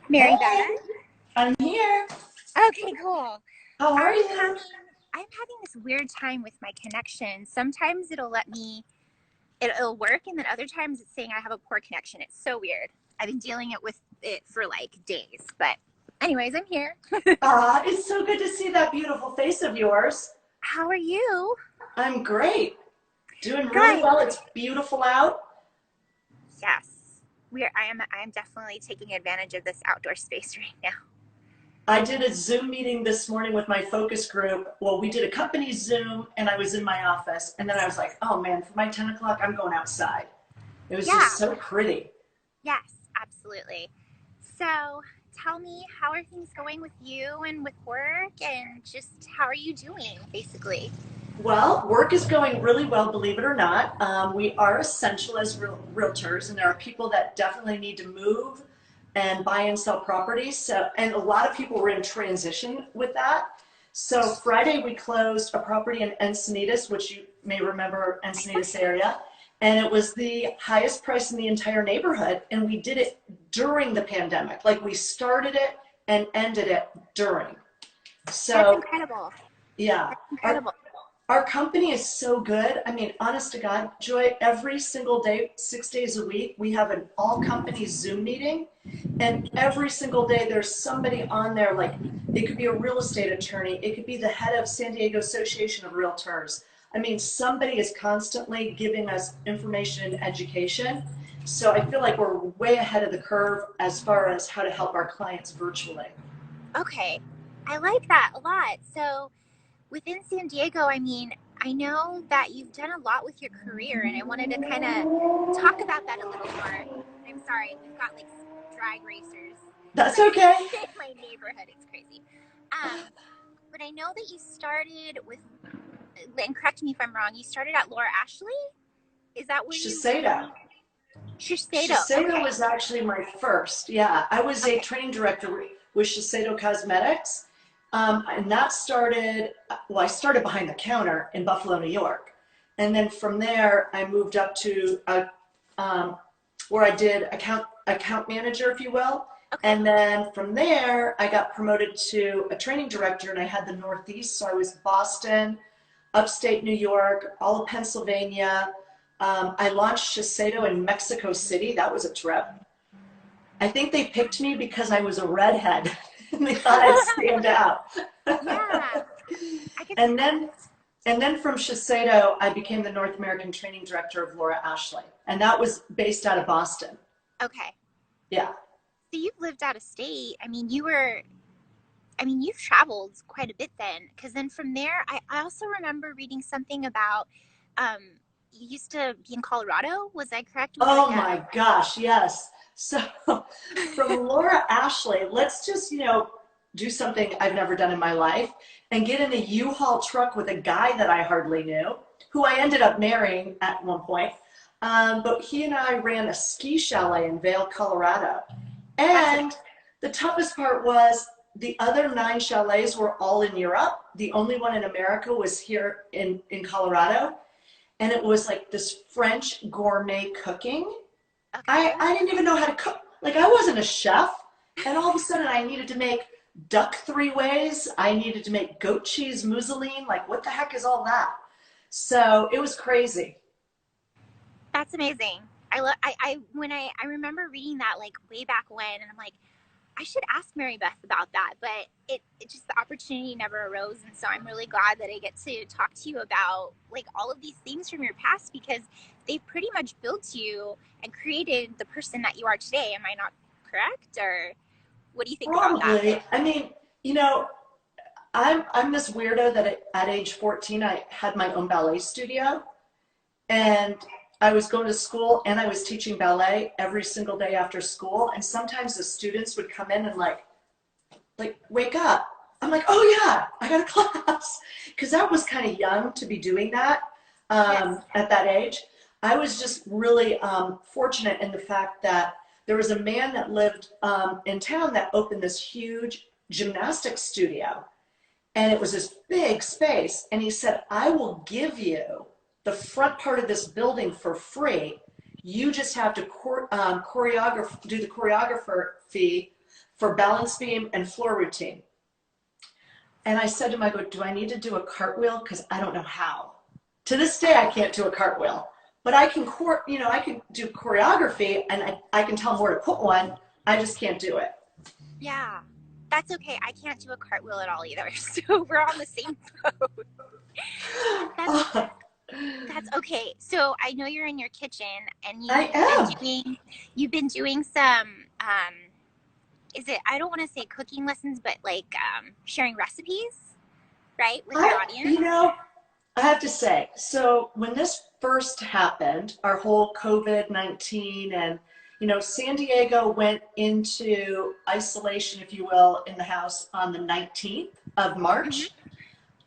Mary Hey, Beth. I'm here. Okay, cool. How are I'm you? having I'm having this weird time with my connection. Sometimes it'll work, and then other times it's saying I have a poor connection. It's so weird. I've been dealing with it for like days. But anyways, I'm here. It's so good to see that beautiful face of yours. How are you? I'm great. Doing really Good. well. It's beautiful out. Yes. I am definitely taking advantage of this outdoor space right now. I did a Zoom meeting this morning with my focus group. Well, we did a company Zoom and I was in my office. And then I was like, oh man, for my 10 o'clock, I'm going outside. It was just Yeah, so pretty. yes, absolutely. So tell me, how are things going with you and with work, and just how are you doing, basically? Well, work is going really well, believe it or not. We are essential as realtors, and there are people that definitely need to move and buy and sell properties. So, and a lot of people were in transition with that. So Friday we closed a property in Encinitas, which you may remember, Encinitas area, and it was the highest price in the entire neighborhood. And we did it during the pandemic. Like we started it and ended it during. That's So incredible. yeah. That's Our incredible. our company is so good. I mean, honest to God, Joy, every single day, 6 days a week, we have an all company Zoom meeting. And every single day, there's somebody on there, like it could be a real estate attorney, it could be the head of San Diego Association of Realtors. I mean, somebody is constantly giving us information and education. So I feel like we're way ahead of the curve as far as how to help our clients virtually. Okay. I like that a lot. So, within San Diego, I mean, I know that you've done a lot with your career, and I wanted to kind of talk about that a little more. I'm sorry, we've got like drag racers That's okay. in my neighborhood. It's crazy. But I know that you started with, and correct me if I'm wrong, you started at Laura Ashley? Is that where you Shiseido. learned? Shiseido. Shiseido Okay. was actually my first. Yeah, I was a Okay. training director with Shiseido Cosmetics. And that started, well, I started behind the counter in Buffalo, New York. And then from there, I moved up to um, where I did account manager, if you will. Okay. And then from there, I got promoted to a training director, and I had the Northeast. So I was Boston, upstate New York, all of Pennsylvania. I launched Shiseido in Mexico City. That was a trip. I think they picked me because I was a redhead and they thought I'd stand out. Yeah, I could see and that. then and then from Shiseido, I became the North American training director of Laura Ashley. And that was based out of Boston. Okay. Yeah. So you've lived out of state. I mean, you've traveled quite a bit then, because then from there, I also remember reading something about um, you used to be in Colorado. Was I correct with like Oh my gosh, yes. So from Laura Ashley, let's just, do something I've never done in my life and get in a U-Haul truck with a guy that I hardly knew, who I ended up marrying at one point. But he and I ran a ski chalet in Vail, Colorado. that's And the toughest part was the other 9 chalets were all in Europe. The only one in America was here in Colorado. And it was like this French gourmet cooking. I, okay. I didn't even know how to cook. Like I wasn't a chef. And all of a sudden I needed to make duck 3 ways. I needed to make goat cheese mousseline. Like what the heck is all that? So it was crazy. That's amazing. I when I remember reading that like way back when, and I'm like, I should ask Mary Beth about that, but it just the opportunity never arose, and so I'm really glad that I get to talk to you about like all of these things from your past, because they pretty much built you and created the person that you are today. Am I not correct, or what do you think about that? Probably. I mean, you know, I'm this weirdo that at age 14 I had my own ballet studio and I was going to school and I was teaching ballet every single day after school, and sometimes the students would come in and like wake up. I'm like, oh yeah, I got a class, because I was kind of young to be doing that Yes. at that age. I was just really fortunate in the fact that there was a man that lived in town that opened this huge gymnastics studio, and it was this big space. And he said, I will give you the front part of this building for free. You just have to choreograph, do the choreographer fee for balance beam and floor routine. And I said to him, I go, do I need to do a cartwheel? Because I don't know how. To this day, I can't do a cartwheel, but I can, I can do choreography and I can tell them where to put one. I just can't do it. Yeah, that's okay. I can't do a cartwheel at all either. So we're on the same boat. That's that's okay. So I know you're in your kitchen and I am. you've been doing some is it, I don't want to say cooking lessons, but like sharing recipes, right, with your audience? I have to say, so when this first happened, our whole COVID-19 and, San Diego went into isolation, if you will, in the house on the 19th of March. Mm-hmm.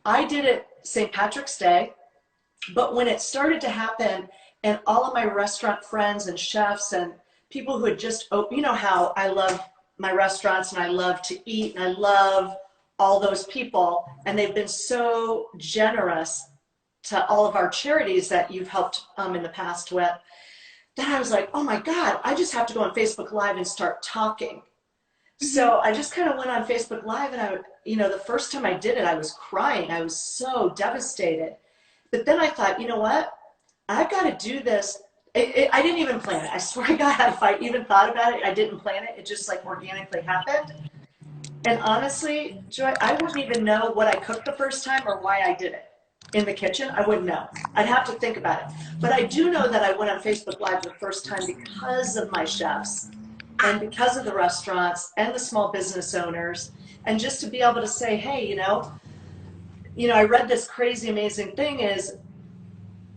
I did it St. Patrick's Day, but when it started to happen and all of my restaurant friends and chefs and people who had just opened, you know how I love my restaurants and I love to eat and I love all those people, and they've been so generous to all of our charities that you've helped in the past with, that I was like, oh my God, I just have to go on Facebook Live and start talking. Mm-hmm. So I just kind of went on Facebook Live and the first time I did it, I was crying. I was so devastated. But then I thought, you know what? I've got to do this. I didn't even plan it. I swear to God, if I even thought about it, I didn't plan it. It just like organically happened. And honestly, Joy, I wouldn't even know what I cooked the first time or why I did it in the kitchen. I wouldn't know. I'd have to think about it. But I do know that I went on Facebook Live the first time because of my chefs and because of the restaurants and the small business owners, and just to be able to say, hey, I read this crazy amazing thing is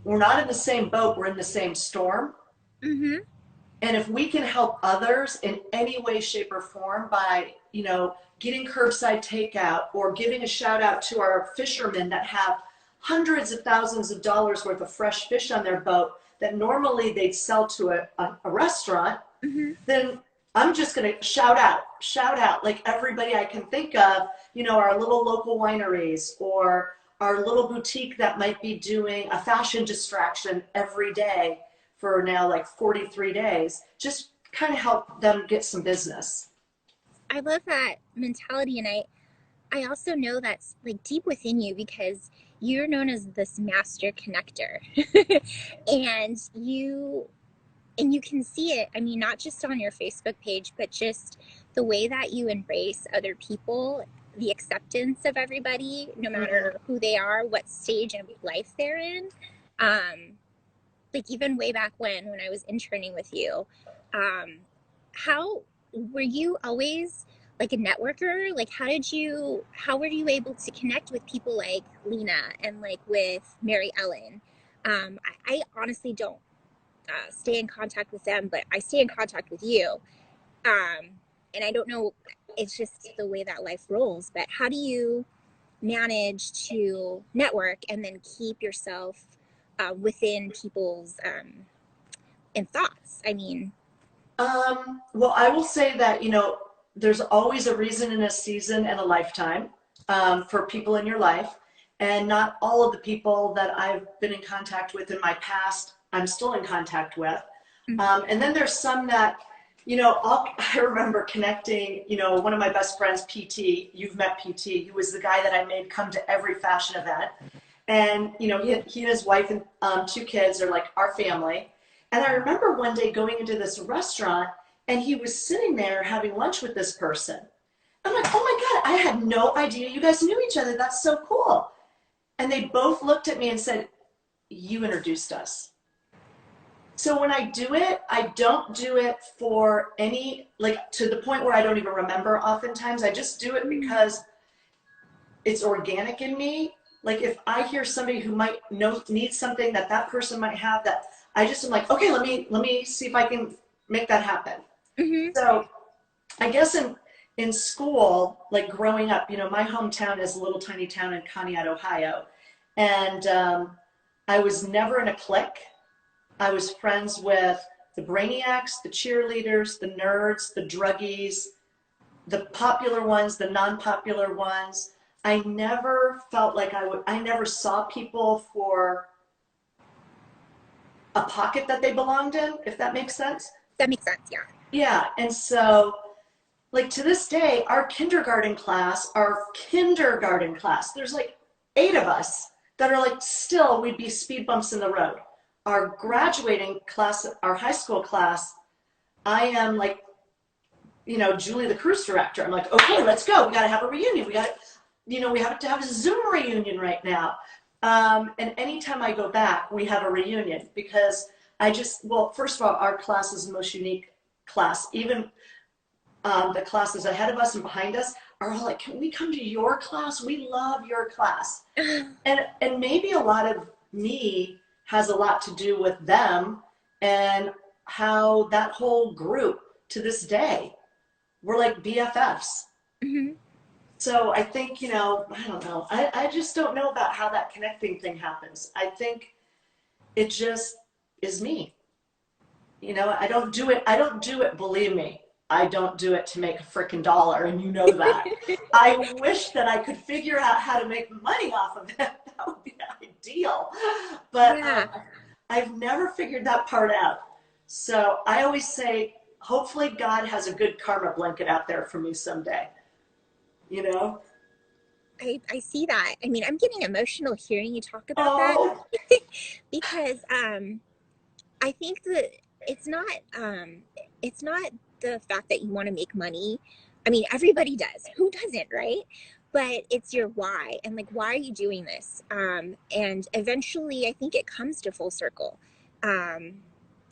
we're not in the same boat, we're in the same storm. Mm-hmm. And if we can help others in any way, shape, or form by, getting curbside takeout or giving a shout out to our fishermen that have hundreds of thousands of dollars worth of fresh fish on their boat that normally they'd sell to a restaurant, Mm-hmm. then I'm just going to shout out like everybody I can think of, our little local wineries or our little boutique that might be doing a fashion distraction every day for now like 43 days, just kind of help them get some business. I love that mentality, and I also know that's like deep within you because you're known as this master connector. and you can see it, I mean, not just on your Facebook page, but just the way that you embrace other people, the acceptance of everybody, no Mm-hmm. matter who they are, what stage of life they're in. um like even way back when I was interning with you, um, how were you always like a networker? Like how were you able to connect with people like Lena and like with Mary Ellen? I honestly don't stay in contact with them, but I stay in contact with you. Um, and I don't know, it's just the way that life rolls. But how do you manage to network and then keep yourself within people's and thoughts? I mean, Well, I will say that, there's always a reason in a season and a lifetime for people in your life. And not all of the people that I've been in contact with in my past, I'm still in contact with. And then there's some that, I remember connecting, one of my best friends, PT, you've met PT, he was the guy that I made come to every fashion event. And, he and his wife and two kids are like our family. And I remember one day going into this restaurant and he was sitting there having lunch with this person. I'm like, oh my God, I had no idea you guys knew each other. That's so cool. And they both looked at me and said, you introduced us. So when I do it, I don't do it for any, like to the point where I don't even remember oftentimes. I just do it because it's organic in me. Like if I hear somebody who might need something that that person might have, that I just am like, okay, let me see if I can make that happen. mm-hmm. So I guess in school, like growing up, my hometown is a little tiny town in Conneaut, Ohio, and I was never in a clique. I was friends with the brainiacs, the cheerleaders, the nerds, the druggies, the popular ones, the non-popular ones. I never felt like I never saw people for a pocket that they belonged in, if that makes sense. That makes sense. Yeah. Yeah, and so like to this day, our kindergarten class, there's like 8 of us that are like still, we'd be speed bumps in the road. Our graduating class, our high school class, I am like, Julie, the cruise director. I'm like, okay, let's go. We got to have a reunion. We have to have a Zoom reunion right now. And anytime I go back, we have a reunion because well, first of all, our class is the most unique class. Even the classes ahead of us and behind us are all like, can we come to your class? We love your class. And maybe a lot of me has a lot to do with them and how that whole group to this day, we're like BFFs. Mm-hmm. So I think, I don't know. I just don't know about how that connecting thing happens. I think it just is me. I don't do it. I don't do it, believe me. I don't do it to make a freaking dollar, and you know that. I wish that I could figure out how to make money off of it. That would be ideal. But Yeah. I've never figured that part out. So I always say, hopefully God has a good karma blanket out there for me someday. You know? I see that. I mean, I'm getting emotional hearing you talk about that Oh, because I think that it's not it's not the fact that you want to make money. I mean, everybody does. Who doesn't, right? But it's your why and like, why are you doing this? And eventually, I think it comes to full circle. Um,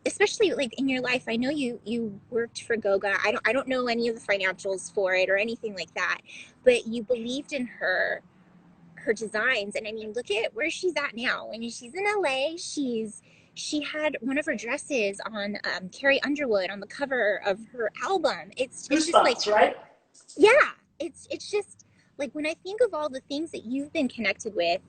Especially like in your life. I know you worked for Goga. I don't know any of the financials for it or anything like that, but you believed in her designs. And I mean, look at where she's at now. I mean, she's in LA. She had one of her dresses on Carrie Underwood on the cover of her album. It's just like, goosebumps, right? yeah, it's just like when I think of all the things that you've been connected with,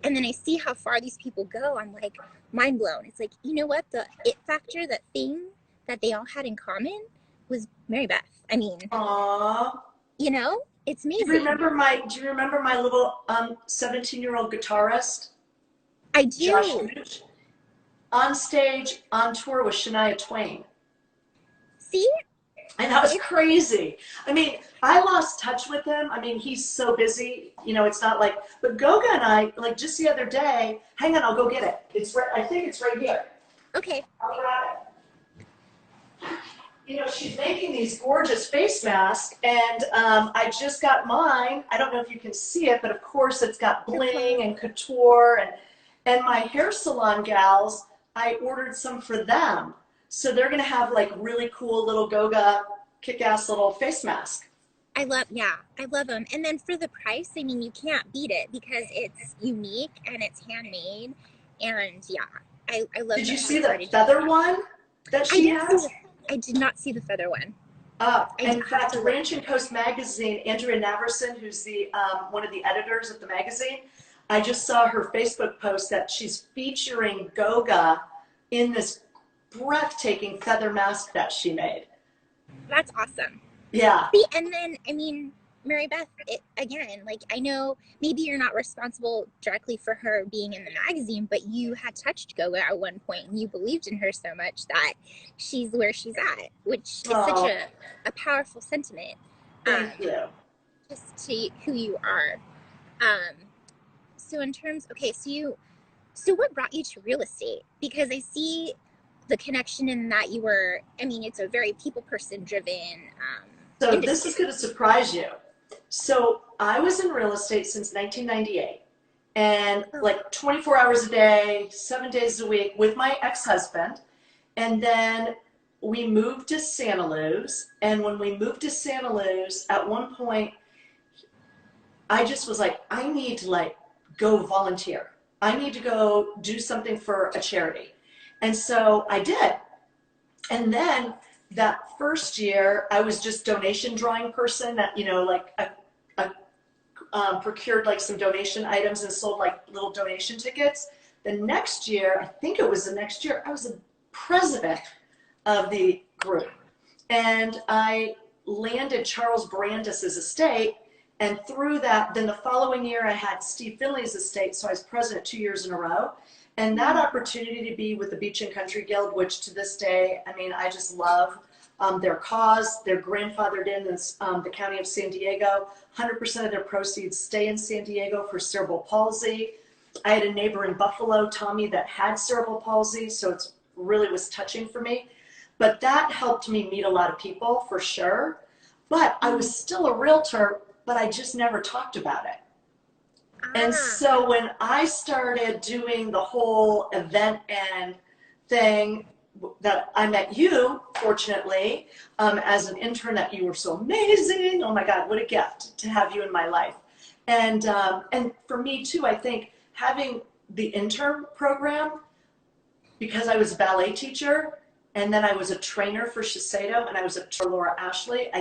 and then I see how far these people go, I'm like mind blown. It's like, you know what, the it factor, that thing that they all had in common was Mary Beth. I mean, Aww. it's amazing. Do you remember my little 17-year-old guitarist, I Josh do. Gooch, on stage on tour with Shania Twain? See, And that was it crazy. I mean, I lost touch with him. I mean, he's so busy. It's not like, but Goga and I, like just the other day, hang on, I'll go get it. It's right, I think it's right here. okay. I'll grab it. She's making these gorgeous face masks, and I just got mine. I don't know if you can see it, but of course it's got The bling cloud. and couture, and my hair salon gals, I ordered some for them. So they're gonna have like really cool little Goga kick-ass little face mask. I love them. And then for the price, I mean, you can't beat it because it's unique and it's handmade. And yeah, I love Did you that she see the started doing feather that. one that I she didn't see has? the, I did not see the feather one. In Have fact, to look. Ranch and Coast magazine, Andrea Naverson, who's the one of the editors of the magazine, I just saw her Facebook post that she's featuring Goga in this breathtaking feather mask that she made. That's awesome. Yeah. See, and then, I mean, Mary Beth, again, like, I know maybe you're not responsible directly for her being in the magazine, but you had touched Goga at one point and you believed in her so much that she's where she's at, which is such Oh, a powerful sentiment, thank um, you. just to who you are. Um, so in terms, okay, so what brought you to real estate? Because I see the connection in that you were, I mean, it's a very people person driven So this is industry. going to surprise you. So I was in real estate since 1998, and Oh, like 24 hours a day, 7 days a week with my ex-husband. And then we moved to Santa Luz. And when we moved to Santa Luz, at one point, I just was like, I need to like go volunteer. I need to go do something for a charity. And so I did. And then that first year, I was just donation drawing person that, like procured like some donation items and sold like little donation tickets. The next year, I think it was the next year, I was the president of the group. And I landed Charles Brandis's estate. And through that, then the following year, I had Steve Finley's estate. So I was president 2 years in a row. And that opportunity to be with the Beach and Country Guild, which to this day, I mean, I just love. their cause. They're grandfathered in the county of San Diego. 100% of their proceeds stay in San Diego for cerebral palsy. I had a neighbor in Buffalo, Tommy, that had cerebral palsy, so it really was touching for me. But that helped me meet a lot of people for sure. But I was still a realtor, but I just never talked about it. And so when I started doing the whole event and thing, that I met you, fortunately, as an intern, that you were so amazing. Oh my God, what a gift to have you in my life. And for me too, I think having the intern program, because I was a ballet teacher, and then I was a trainer for Shiseido, and I was a Laura Ashley, I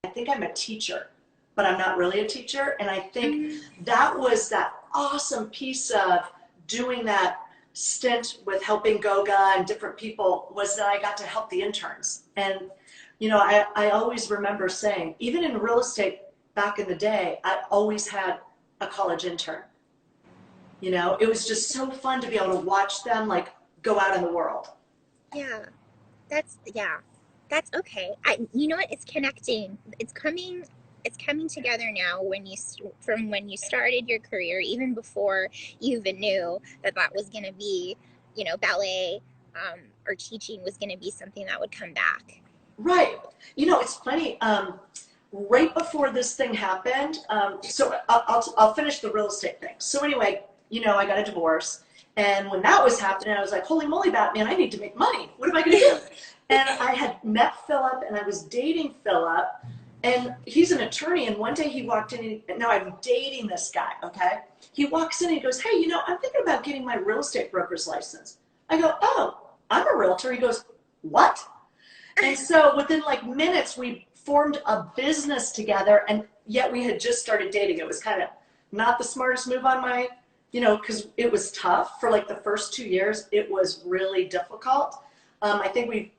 think I'm a teacher, but I'm not really a teacher. And I think that was that awesome piece of doing that stint with helping Goga and different people, was that I got to help the interns. And, you know, I always remember saying, even in real estate back in the day, I always had a college intern. You know, it was just so fun to be able to watch them like go out in the world. Yeah, that's okay. You know what? It's connecting. It's coming together now from when you started your career, even before you even knew that was going to be, ballet, or teaching was going to be something that would come back. Right. You know, it's funny. Right before this thing happened, so I'll finish the real estate thing. So anyway, you know, I got a divorce. And when that was happening, I was like, holy moly, Batman, I need to make money. What am I going to do? And I had met Philip, and I was dating Philip, and he's an attorney. And one day he walked in, and now I'm dating this guy, okay? He walks in and he goes, hey, you know, I'm thinking about getting my real estate broker's license. I go, oh, I'm a realtor. He goes, what? And so within like minutes, we formed a business together, and yet we had just started dating. It was kind of not the smartest move on my, you know, because it was tough for like the first 2 years. It was really difficult. I think we've,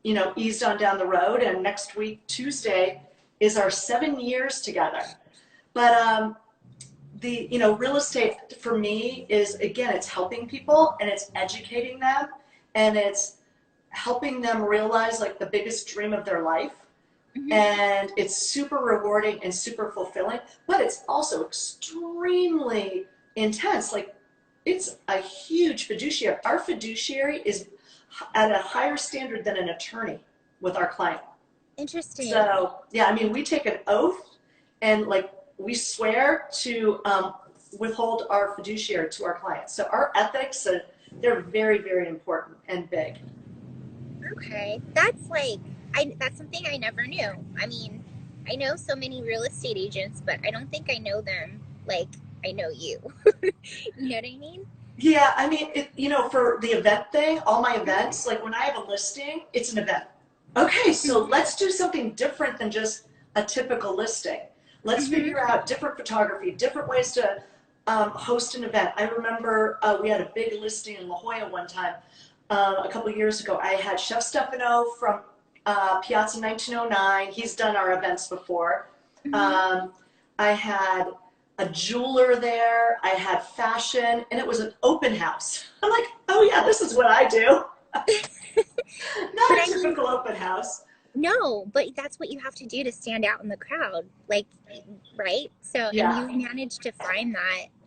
you know, eased on down the road, and next week, Tuesday, is our 7 years together. But the, you know, real estate for me is, again, it's helping people, and it's educating them, and it's helping them realize like the biggest dream of their life. And it's super rewarding and super fulfilling, but it's also extremely intense. Like, it's a huge fiduciary. Our fiduciary is at a higher standard than an attorney with our client. Interesting. So yeah, I mean, we take an oath, and like we swear to withhold our fiduciary to our clients. So our ethics, they're very, very important and big. Okay, that's something I never knew. I mean, I know so many real estate agents, but I don't think I know them like I know you. You know what I mean? Yeah, I mean, you know, for the event thing, all my events, like when I have a listing, it's an event. Okay, so let's do something different than just a typical listing. Let's figure out different photography, different ways to host an event. I remember we had a big listing in La Jolla one time. A couple of years ago, I had Chef Stefano from Piazza 1909. He's done our events before. I had a jeweler there. I had fashion, and it was an open house. I'm like, oh yeah, this is what I do. Not a typical open house. No, but that's what you have to do to stand out in the crowd, like, right? So, Yeah. and you managed to find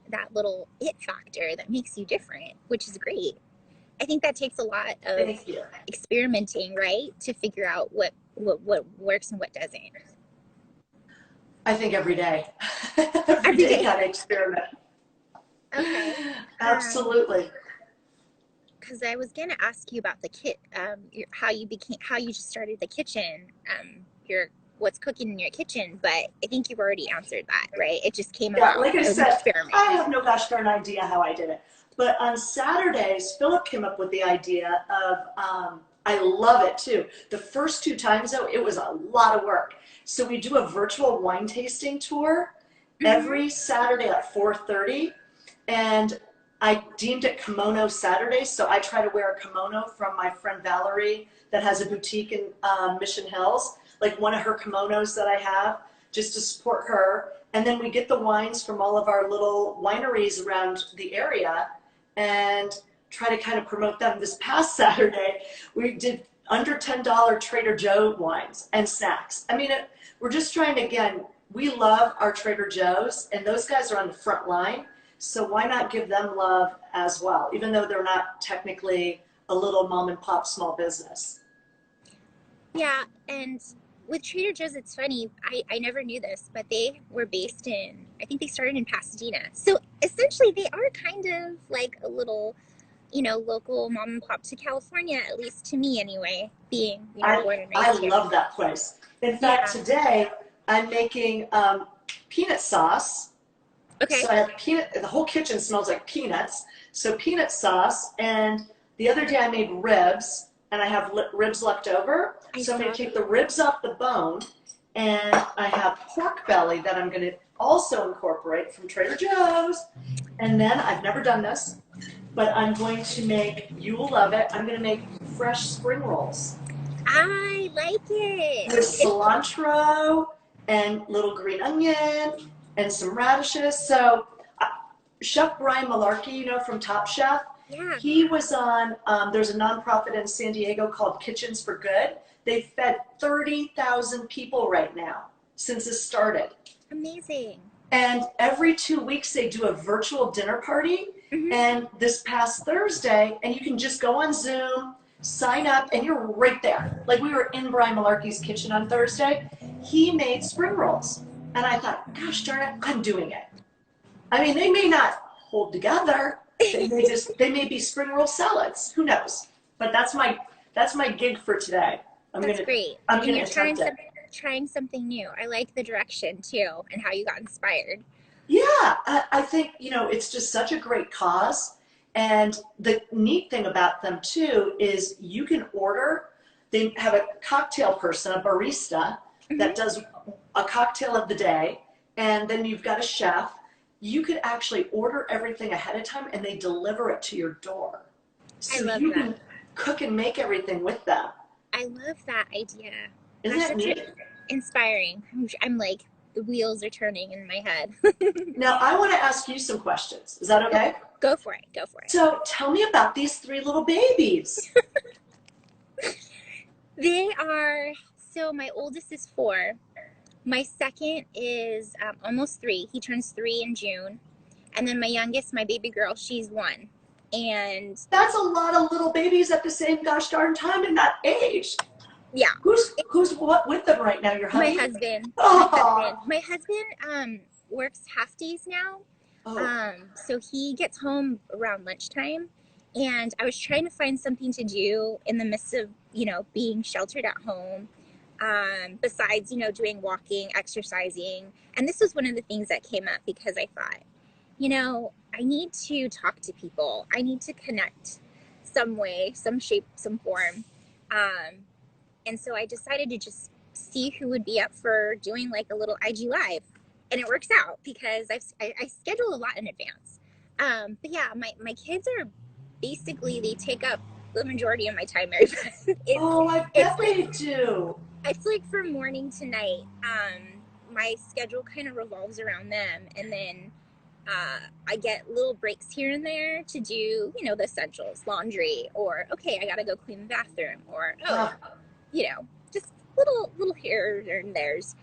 that little it factor that makes you different, which is great. I think that takes a lot of experimenting, right, to figure out what works and what doesn't. I think every day. Every day you gotta experiment. Okay. Absolutely. Because I was gonna ask you about the how you just started the kitchen, your what's cooking in your kitchen, but I think you've already answered that, right? It just came about. Like I said, experiment. I have no gosh darn idea how I did it. But on Saturdays, Philip came up with the idea of, I love it too. The first 2 times though, it was a lot of work. So we do a virtual wine tasting tour every Saturday at 4:30, and I deemed it Kimono Saturday, so I try to wear a kimono from my friend Valerie that has a boutique in Mission Hills, like one of her kimonos that I have, just to support her. And then we get the wines from all of our little wineries around the area and try to kind of promote them. This past Saturday, we did under $10 Trader Joe wines and snacks. I mean, we're just trying to, again, we love our Trader Joe's, and those guys are on the front line. So why not give them love as well, even though they're not technically a little mom and pop small business. Yeah, and with Trader Joe's, it's funny. I never knew this, but they were based in, I think they started in Pasadena. So essentially, they are kind of like a little, local mom and pop to California, at least to me anyway, being, I, born and I raised here. love that place. In fact, Yeah. today I'm making peanut sauce. Okay. So I have the whole kitchen smells like peanuts. So peanut sauce, and the other day I made ribs, and I have ribs left over. I So I'm going saw to take that. the ribs off the bone, and I have pork belly that I'm going to also incorporate from Trader Joe's. And then I've never done this, but I'm going to make, you will love it, I'm going to make fresh spring rolls I like it. with cilantro and little green onion and some radishes. So Chef Brian Malarkey, from Top Chef, Yeah. he was on, there's a nonprofit in San Diego called Kitchens for Good. They've fed 30,000 people right now since this started. Amazing. And every 2 weeks they do a virtual dinner party. Hmm. And this past Thursday, and you can just go on Zoom, sign up, and you're right there. Like, we were in Brian Malarkey's kitchen on Thursday. He made spring rolls. And I thought, gosh darn it, I'm doing it. I mean, they may not hold together. They may be spring roll salads. Who knows? But that's my gig for today. That's great. I'm And gonna you're attempt it. trying something new. I like the direction too and how you got inspired. Yeah, I think, it's just such a great cause. And the neat thing about them too is you can order, they have a cocktail person, a barista, that Hmm. does a cocktail of the day, and then you've got a chef. You could actually order everything ahead of time and they deliver it to your door. I So love you that. can cook and make everything with them. I love that idea. Isn't That's that such a neat? inspiring. I'm like the wheels are turning in my head. Now, I want to ask you some questions. Is that okay? Go for it. Go for it. So tell me about these three little babies. They are, so my oldest is 4. My second is almost 3. He turns 3 in June. And then my youngest, my baby girl, she's 1. And That's a lot of little babies at the same gosh darn time and that age. yeah, Who's what with them right now? Your my hubby? husband, Oh, my husband works half days now. oh, So he gets home around lunchtime, and I was trying to find something to do in the midst of, being sheltered at home. Besides, doing walking, exercising. And this was one of the things that came up because I thought, I need to talk to people. I need to connect some way, some shape, some form. Um, and so I decided to just see who would be up for doing like a little IG live. And it works out because I schedule a lot in advance. But yeah, my kids are basically, they take up the majority of my time, Mary Beth. it's oh, I it's bet like they do. it's like from morning to night. My schedule kind of revolves around them, and then I get little breaks here and there to do, the essentials, laundry, or okay, I gotta go clean the bathroom, or Uh, just little here and there's.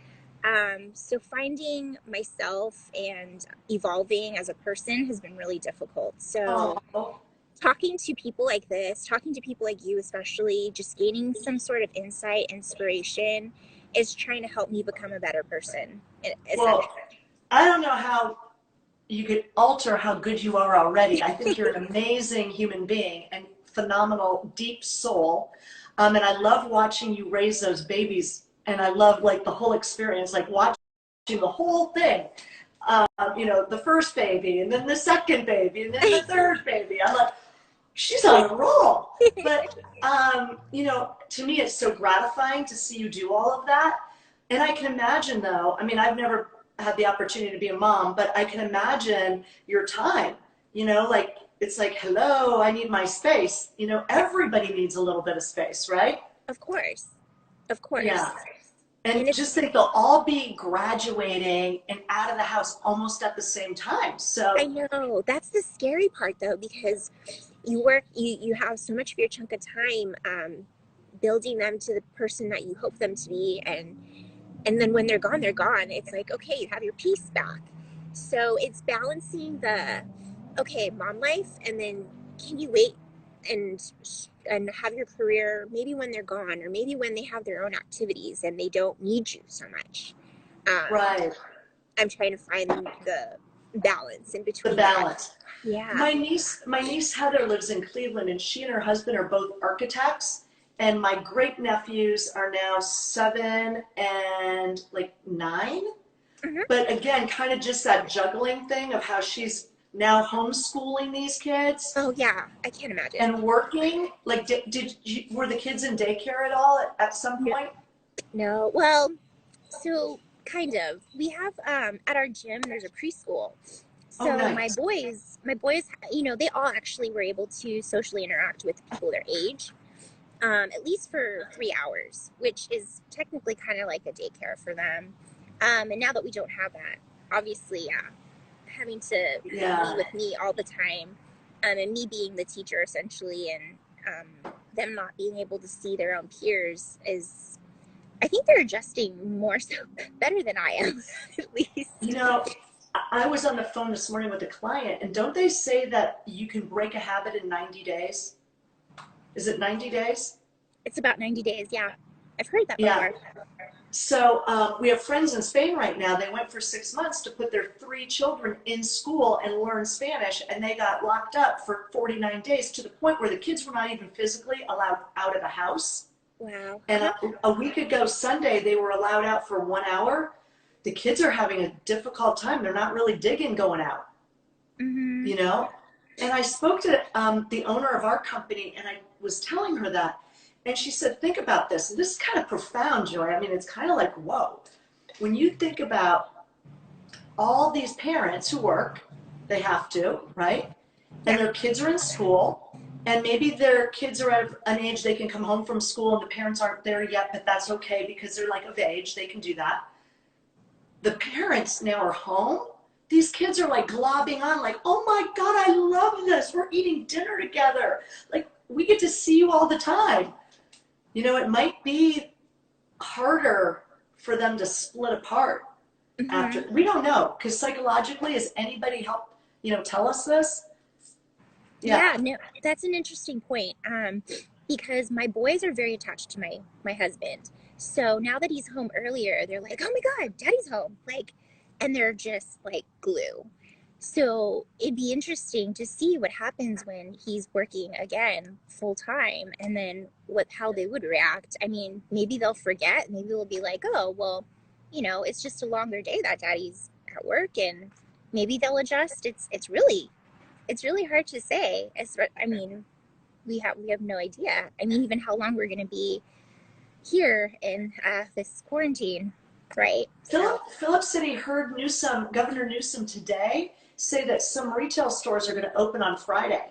So finding myself and evolving as a person has been really difficult. So oh, talking to people like this, talking to people like you, especially, just gaining some sort of insight, inspiration, is trying to help me become a better person. well, I don't know how you could alter how good you are already. I think you're an amazing human being and phenomenal, deep soul. And I love watching you raise those babies. And I love like the whole experience, like watching the whole thing. The first baby, and then the second baby, and then the third baby. I'm like, she's on a roll. But to me, it's so gratifying to see you do all of that. And I can imagine, though. I mean, I've never had the opportunity to be a mom, but I can imagine your time. Like it's like, hello, I need my space. Everybody needs a little bit of space, right? Of course, of course. Yeah. And And it's, just think they'll all be graduating and out of the house almost at the same time. I So, know that's the scary part though, because you work, you have so much of your chunk of time building them to the person that you hope them to be, and then when they're gone, they're gone. It's like, okay, you have your peace back. So it's balancing the, okay, mom life, and then can you wait and have your career maybe when they're gone, or maybe when they have their own activities and they don't need you so much. Right. I'm trying to find the balance in The between that. balance. Yeah. My niece Heather lives in Cleveland, and she and her husband are both architects. And my great nephews are now 7 and like 9. Mm-hmm. But again, kind of just that juggling thing of how she's now homeschooling these kids Oh yeah, I can't imagine. and working. Like, were the kids in daycare at all at some No, point? no. Well, so kind of. We have at our gym there's a preschool. Oh, So nice. my boys, you know, they all actually were able to socially interact with people their age, at least for 3 hours, which is technically kind of like a daycare for them. And now that we don't have that, obviously, having to be Yeah. with me all the time, and me being the teacher essentially, and them not being able to see their own peers is, I think they're adjusting more so better than I am, at least. You know, I was on the phone this morning with a client, and don't they say that you can break a habit in 90 days? Is it 90 days? It's about 90 days. Yeah. I've heard that Yeah. before. So we have friends in Spain right now. They went for 6 months to put their 3 children in school and learn Spanish, and they got locked up for 49 days to the point where the kids were not even physically allowed out of the house. Wow. And a week ago Sunday, they were allowed out for 1 hour. The kids are having a difficult time. They're not really digging going out, Mm-hmm. you know? And I spoke to the owner of our company, and I was telling her that. And she said, think about this. And this is kind of profound, Joy. I mean, it's kind of like, whoa. When you think about all these parents who work, they have to, right? And Yeah. their kids are in school, and maybe their kids are at an age they can come home from school and the parents aren't there yet, but that's okay because they're like of age, they can do that. The parents now are home. These kids are like globbing on, like, oh my God, I love this. We're eating dinner together. Like, we get to see you all the time. You know, it might be harder for them to split apart Mm-hmm. after. We don't know, because psychologically, has anybody helped, tell us this? Yeah. Yeah, no, that's an interesting point. Because my boys are very attached to my husband. So now that he's home earlier, they're like, "Oh my God, Daddy's home!" Like, and they're just like glue. So it'd be interesting to see what happens when he's working again full time, and then how they would react. I mean, maybe they'll forget. Maybe they'll be like, "Oh, well, it's just a longer day that Daddy's at work," and maybe they'll adjust. It's really hard to say. I mean, we have no idea. I mean, even how long we're going to be here in this quarantine, right? So Philip City heard Governor Newsom today say that some retail stores are going to open on Friday.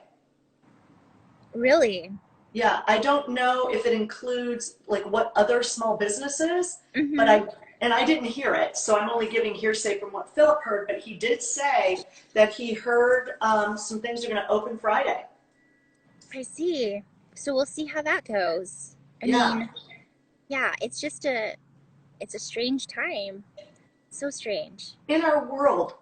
really, Yeah, I don't know if it includes like what other small businesses, but mm-hmm. I didn't hear it, so I'm only giving hearsay from what Philip heard. But he did say that he heard some things are going to open Friday. I see. So we'll see how that goes. I Yeah, mean, yeah, it's a strange time. So strange. in our world,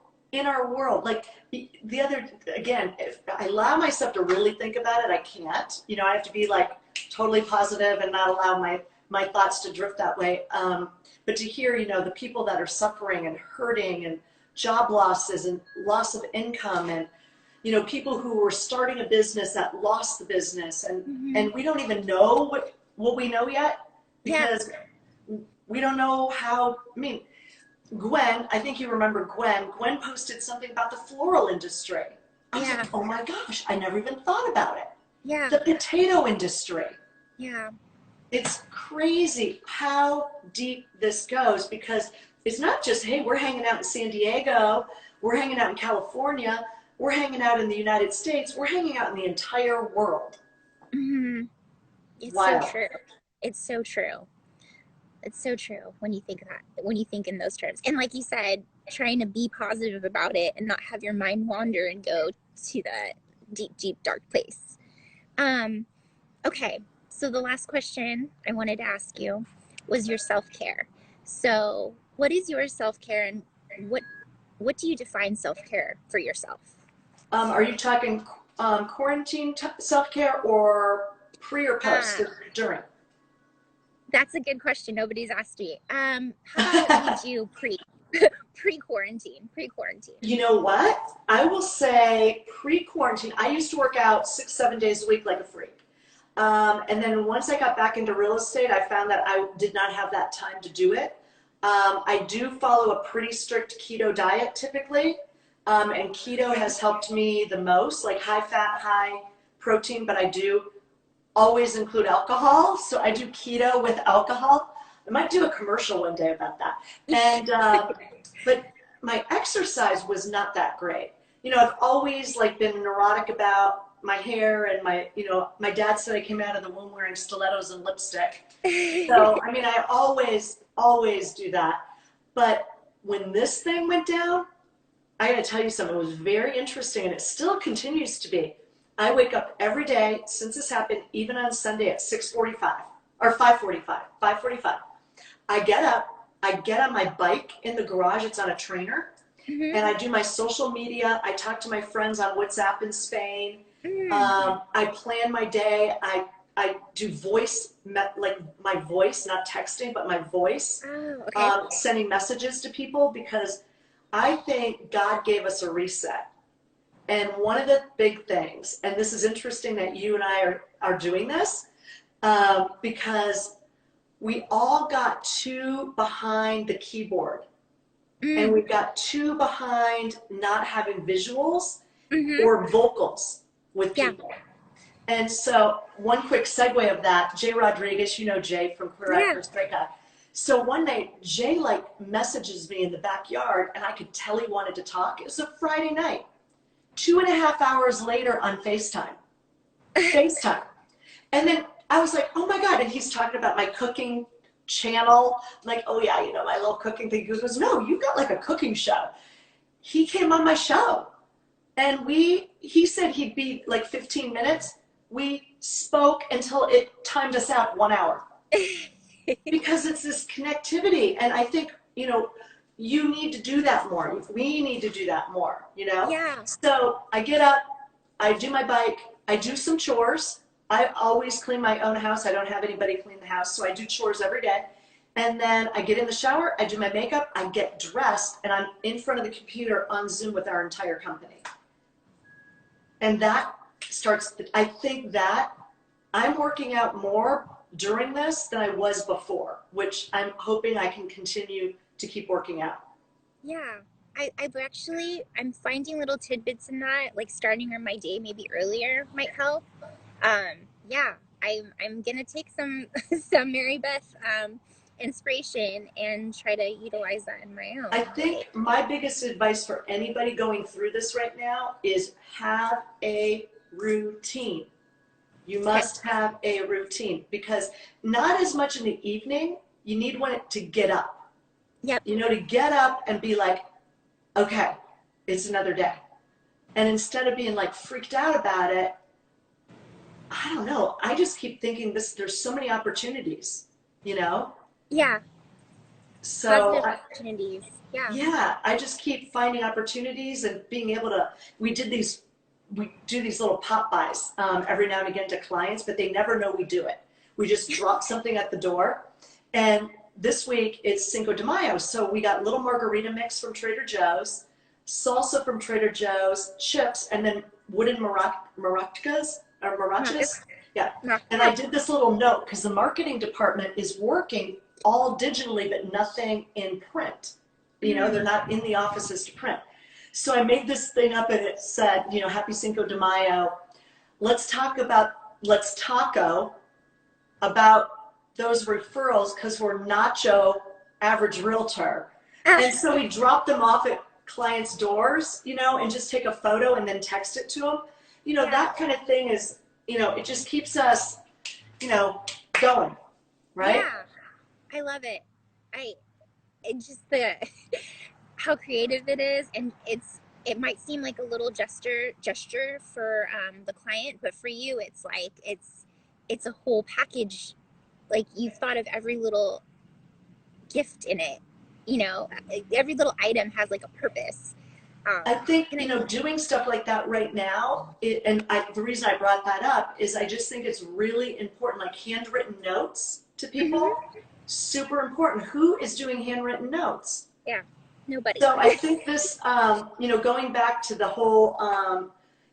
like the other again, if I allow myself to really think about it, I can't. I have to be like totally positive and not allow my thoughts to drift that way. But to hear, the people that are suffering and hurting and job losses and loss of income and people who were starting a business that lost the business and Mm-hmm. and we don't even know what we know yet Yeah, because we don't know how. I mean, Gwen, I think you remember Gwen. Gwen posted something about the floral industry. I was like, yeah, oh my gosh, I never even thought about it. yeah, The potato industry. yeah, It's crazy how deep this goes because it's not just, hey, we're hanging out in San Diego, we're hanging out in California, we're hanging out in the United States, we're hanging out in the entire world. mm-hmm. It's so Wow. true. It's so true. It's so true when you think in those terms. And like you said, trying to be positive about it and not have your mind wander and go to that deep, deep, dark place. Um, okay. So the last question I wanted to ask you was your self-care. So what is your self-care, and what what do you define self-care for yourself? Are you talking quarantine self-care or pre or post Uh, or during? that's a good question. Nobody's asked me. How about we do pre-quarantine, pre-quarantine. You know what? I will say pre-quarantine, I used to work out 6, 7 days a week like a freak. And then once I got back into real estate, I found that I did not have that time to do it. I do follow a pretty strict keto diet typically. And keto has helped me the most, like high fat, high protein, but I do always include alcohol. So I do keto with alcohol. I might do a commercial one day about that. And but my exercise was not that great. I've always like been neurotic about my hair and my dad said I came out of the womb wearing stilettos and lipstick. So I mean, I always do that. But when this thing went down, I got to tell you something. It was very interesting, and it still continues to be. I wake up every day since this happened, even on Sunday at 6:45 or 5:45. 5:45. I get up. I get on my bike in the garage. It's on a trainer, Mm-hmm. and I do my social media. I talk to my friends on WhatsApp in Spain. Mm. I plan my day. I do voice, like my voice, not texting, but my voice, Oh, okay. sending messages to people because I think God gave us a reset. And one of the big things, and this is interesting that you and I are doing this, because we all got too behind the keyboard and Mm. we got too behind not having visuals Mm-hmm. or vocals with Yeah. people. And so one quick segue of that, Jay Rodriguez, you know Jay from Queer Eye Yeah. for Straight Guy. So one night, Jay like messages me in the backyard and I could tell he wanted to talk. It was a Friday night. 2.5 hours later on FaceTime. FaceTime. And then I was like, oh my God. And he's talking about my cooking channel. I'm like, oh yeah, my little cooking thing. He goes, no, you got like a cooking show. He came on my show. And he said he'd be like 15 minutes. We spoke until it timed us out 1 hour because it's this connectivity. And I think, you need to do that more. We need to do that more. Yeah. So I get up, I do my bike, I do some chores. I always clean my own house. I don't have anybody clean the house. So I do chores every day. And then I get in the shower, I do my makeup, I get dressed, and I'm in front of the computer on Zoom with our entire company. And that starts, I think that I'm working out more during this than I was before, which I'm hoping I can continue to keep working out. Yeah. I'm finding little tidbits in that, like starting on my day maybe earlier might help. Yeah, I'm gonna take some some Mary Beth inspiration and try to utilize that in my I own. think my biggest advice for anybody going through this right now is have a routine. You Okay. must have a routine because not as much in the evening, you need one to get up. Yep. To get up and be like, okay, it's another day. And instead of being like freaked out about it, I don't know. I just keep thinking there's so many opportunities. Yeah. So Positive opportunities. Yeah. yeah, I just keep finding opportunities and being able to, we do these little pop buys every now and again to clients, but they never know we do it. We just drop something at the door. And this week it's Cinco de Mayo. So we got little margarita mix from Trader Joe's, salsa from Trader Joe's, chips, and then wooden maracas or marachas. Yeah. And I did this little note because the marketing department is working all digitally, but nothing in print. They're not in the offices to print. So I made this thing up and it said, Happy Cinco de Mayo. Let's taco about those referrals because we're nacho average realtor. And so we drop them off at clients' doors, and just take a photo and then text it to them. That kind of thing is, it just keeps us, going, right? Yeah. I love it. It just the how creative it is, and it might seem like a little gesture for the client, but for you it's like it's a whole package. Like you've thought of every little gift in it. You know, every little item has like a purpose. I think, And I, doing stuff like that right now, the reason I brought that up is I just think it's really important, like handwritten notes to mm-hmm, people, super important. Who is doing handwritten notes? yeah, nobody. So I think this, going back to the whole,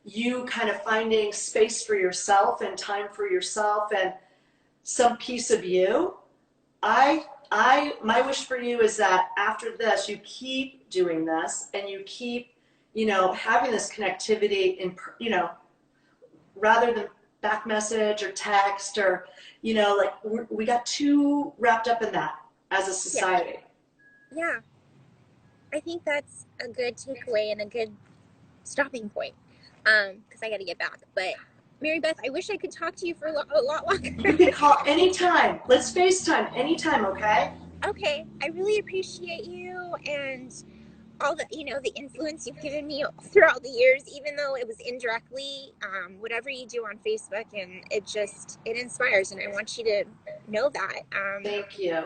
you kind of finding space for yourself and time for yourself and some piece of you, my wish for you is that after this, you keep doing this and you keep, having this connectivity rather than back message or text or, like we got too wrapped up in that as a Yeah, society. yeah. I think that's a good takeaway and a good stopping point. Because I got to get back. But Mary Beth, I wish I could talk to you for a lot You longer. can call anytime. Let's FaceTime anytime, okay? Okay, I really appreciate you and all the the influence you've given me throughout the years, even though it was indirectly. Whatever you do on Facebook, and it inspires, and I want you to know that. Thank you.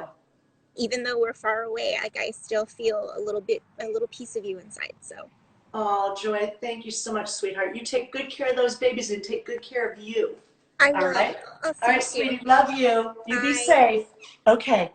Even though we're far away, like I still feel a little piece of you inside. So Oh, Joy, thank you so much, sweetheart. You take good care of those babies and take good care of you. I All will. right? I'll All see right, you soon. sweetie. Love you. You be Bye. safe. Okay.